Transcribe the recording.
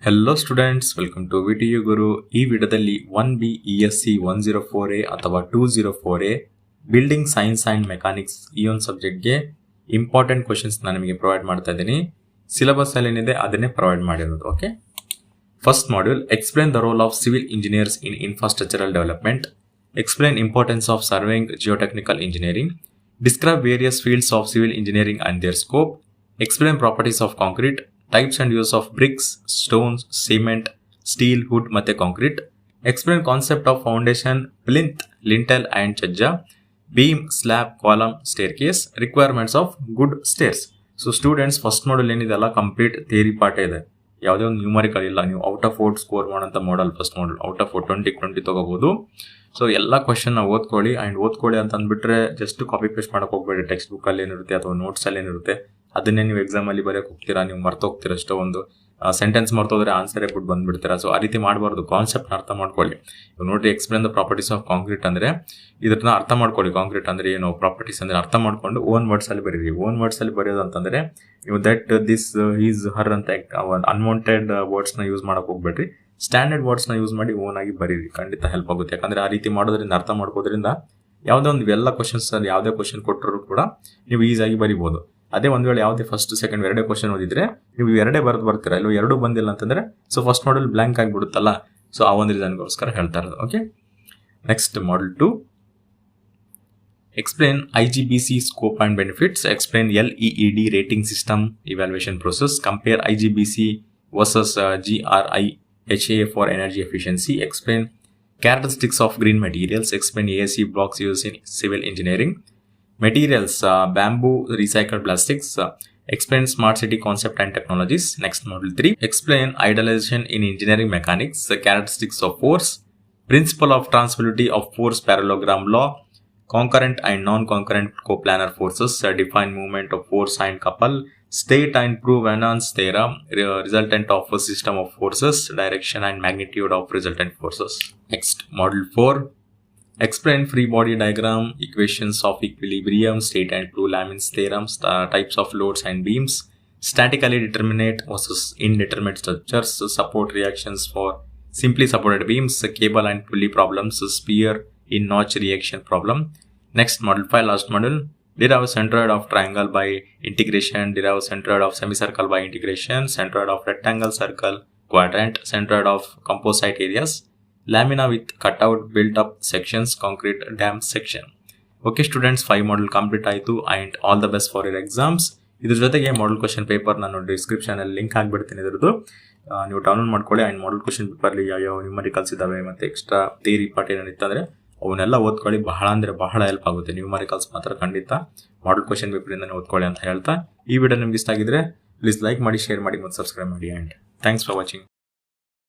Hello students, welcome to VTU Guru. ಈ ವಿಡಿಯೋದಲ್ಲಿ 1B ESC 104A ಅಥವಾ 204A building science and mechanics ಈ ಒಂದು ಸಬ್ಜೆಕ್ಟ್ಗೆ ಇಂಪಾರ್ಟೆಂಟ್ ಕ್ವಶನ್ಸ್ ನಾನು ನಿಮಗೆ ಪ್ರೊವೈಡ್ ಮಾಡ್ತಾ ಇದ್ದೀನಿ. ಸಿಲೆಬಸ್ ಅಲ್ಲಿ ಏನಿದೆ ಅದನ್ನೇ ಪ್ರೊವೈಡ್ ಮಾಡಿರೋದು. Okay, first module explain the role of civil engineers in infrastructural development, explain importance of surveying geotechnical engineering, describe various fields of civil engineering and their scope, explain properties of concrete, types and use of bricks, stones, cement, steel, wood ಮತ್ತೆ concrete, explain concept of foundation, plinth, lintel and chajja, beam, slab, column, staircase, requirements of good stairs. So students first model ಏನಿದೆಲ್ಲ complete theory part ಇದೆ, ಯಾವುದೇ ಒಂದು numerical ಇಲ್ಲ. ನೀವು out of 4 score ಮಾಡೋಂಥ ಮಾಡಲ್ first model out of 20 ತಗೋಬಹುದು. So ಎಲ್ಲ question ಓದ್ಕೊಳ್ಳಿ ಅಂತ ಅಂದ್ಬಿಟ್ರೆ ಜಸ್ಟ್ ಕಾಪಿ ಪೇಸ್ಟ್ ಮಾಡಕ್ ಹೋಗ್ಬೇಡಿ. ಟೆಕ್ಸ್ಟ್ ಬುಕ್ ಅಲ್ಲಿ ಏನಿರುತ್ತೆ ಅಥವಾ ನೋಟ್ಸ್ ಅಲ್ಲಿ ಏನಿರುತ್ತೆ ಅದನ್ನೇ ನೀವು ಎಕ್ಸಾಮ್ ಅಲ್ಲಿ ಬರೆಯಕ್ಕೆ ಹೋಗ್ತೀರಾ, ನೀವು ಮರ್ತೋಗ್ತೀರಾ. ಅಷ್ಟೋ ಒಂದು ಸೆಂಟೆನ್ಸ್ ಮರ್ತೋದ್ರೆ ಆನ್ಸರೇ ಬಿಟ್ಟು ಬಂದ್ಬಿಡ್ತೀರಾ. ಸೊ ಆ ರೀತಿ ಮಾಡಬಾರ್ದು, ಕಾನ್ಸೆಪ್ಟ್ ಅರ್ಥ ಮಾಡ್ಕೊಳ್ಳಿ. ನೋಡ್ರಿ, explain the properties of concrete ಅಂದ್ರೆ ಇದನ್ನ ಅರ್ಥ ಮಾಡ್ಕೊಳ್ಳಿ. ಕಾಂಕ್ರೀಟ್ ಅಂದ್ರೆ ಏನು, ಪ್ರಾಪರ್ಟೀಸ್ ಅಂದ್ರೆ ಅರ್ಥ ಮಾಡ್ಕೊಂಡು ಓನ್ ವರ್ಡ್ಸ್ ಅಲ್ಲಿ ಬರೀರಿ. ಓನ್ ವರ್ಡ್ಸ್ ಅಲ್ಲಿ ಬರೆಯೋದು ಅಂತಂದ್ರೆ ನೀವು ದಟ್, ದಿಸ್, ಈಸ್, ಹರ್ ಅಂತ ಅನ್ವಾಂಟೆಡ್ ವರ್ಡ್ಸ್ ನ ಯೂಸ್ ಮಾಡಕ್ ಹೋಗ್ಬೇಡ್ರಿ. ಸ್ಟ್ಯಾಂಡರ್ಡ್ ವರ್ಡ್ಸ್ ನ ಯೂಸ್ ಮಾಡಿ ಓನ್ ಆಗಿ ಬರೀರಿ, ಖಂಡಿತ ಹೆಲ್ಪ್ ಆಗುತ್ತೆ. ಯಾಕಂದ್ರೆ ಆ ರೀತಿ ಮಾಡೋದ್ರಿಂದ, ಅರ್ಥ ಮಾಡ್ಕೋದ್ರಿಂದ ಯಾವುದೋ ಒಂದು ಎಲ್ಲ ಕ್ವಶನ್ಸ್ ಅಲ್ಲಿ ಯಾವುದೇ ಕ್ವಶನ್ ಕೊಟ್ಟರು ಕೂಡ ನೀವು ಈಸಿಯಾಗಿ ಬರೀಬಹುದು. ಅದೇ ಒಂದ್ ವೇಳೆ ಯಾವುದೇ ಫಸ್ಟ್ ಸೆಕೆಂಡ್ ಎರಡೇ ಕ್ವಶನ್ ಓದಿದ್ರೆ ನೀವು ಎರಡೇ ಬರ್ತೀರಾ, ಇಲ್ಲ ಎರಡೂ ಬಂದಿಲ್ಲ ಅಂತಂದ್ರೆ ಸೊ ಫಸ್ಟ್ ಮಾಡಲ್ ಬ್ಲಾಂಕ್ ಆಗಿಬಿಡುತ್ತಲ್ಲ. ಸೊ ಆ ಒಂದು ರೀಸನ್ಗೋಸ್ಕರ ಹೇಳ್ತಾ ಇರೋದು. Okay, next model 2 explain IGBC scope and benefits, explain LEED rating system evaluation process, compare IGBC versus GRI HA for energy efficiency, explain characteristics of green materials, explain ASC blocks used in civil engineering, materials, bamboo, recycled plastics, explain smart city concept and technologies. Next module 3 explain idealization in engineering mechanics, characteristics of force, principle of transferability of force parallelogram law, concurrent and non-concurrent coplanar forces, define movement of force and couple, state and prove Annon's theorem, resultant of a system of forces, direction and magnitude of resultant forces. Next, module 4 explain free body diagram, equations of equilibrium, state and prove Lamin's theorems, types of loads and beams, statically determinate versus indeterminate structures, support reactions for simply supported beams, cable and pulley problems, spear in notch reaction problem. Next, module 5 last module, derive centroid of triangle by integration, derive centroid of semicircle by integration, centroid of rectangle, circle, quadrant, centroid of composite areas, lamina with cutout built up sections, concrete dam section. Okay students, 5 module complete ಆಯಿತು and all the best for your exams. ಇದ್ರ ಜೊತೆಗೆ model question paper ನಾನು description ಅಲ್ಲಿ link ಹಾಕ್ಬಿಡ್ತೀನಿ. ಇದ್ರದ್ದು ನೀವು download ಮಾಡ್ಕೊಳ್ಳಿ. And model question ಪೇಪರ್ಲಿ ಯಾವ ನ್ಯೂಮರಿಕಲ್ಸ್ ಇದಾವೆ ಮತ್ತೆ ಎಕ್ಸ್ಟ್ರಾ ಥಿಯರಿ ಪಾರ್ಟ್ ಏನಿತ್ತಂದ್ರೆ ಅವನ್ನೆಲ್ಲ ಓದ್ಕೊಳ್ಳಿ. ಬಹಳ ಅಂದ್ರೆ ಬಹಳ ಹೆಲ್ಪ್ ಆಗುತ್ತೆ. ನ್ಯೂಮರಿಕಲ್ಸ್ ಮಾತ್ರ ಖಂಡಿತ ಮಾಡಲ್ ಕ್ವಶನ್ ಪೇಪರ್ ಇಂದಾನೆ ಓದ್ಕೊಳ್ಳಿ ಅಂತ ಹೇಳ್ತಾ, ಈ ವಿಡಿಯೋ ನಿಮ್ಗೆ ಇಷ್ಟ ಆಗಿದ್ರೆ ಪ್ಲೀಸ್ ಲೈಕ್ ಮಾಡಿ, ಶೇರ್ ಮಾಡಿ ಮತ್ತು ಸಬ್ಸ್ಕ್ರೈಬ್ ಮಾಡಿ. And thanks for watching.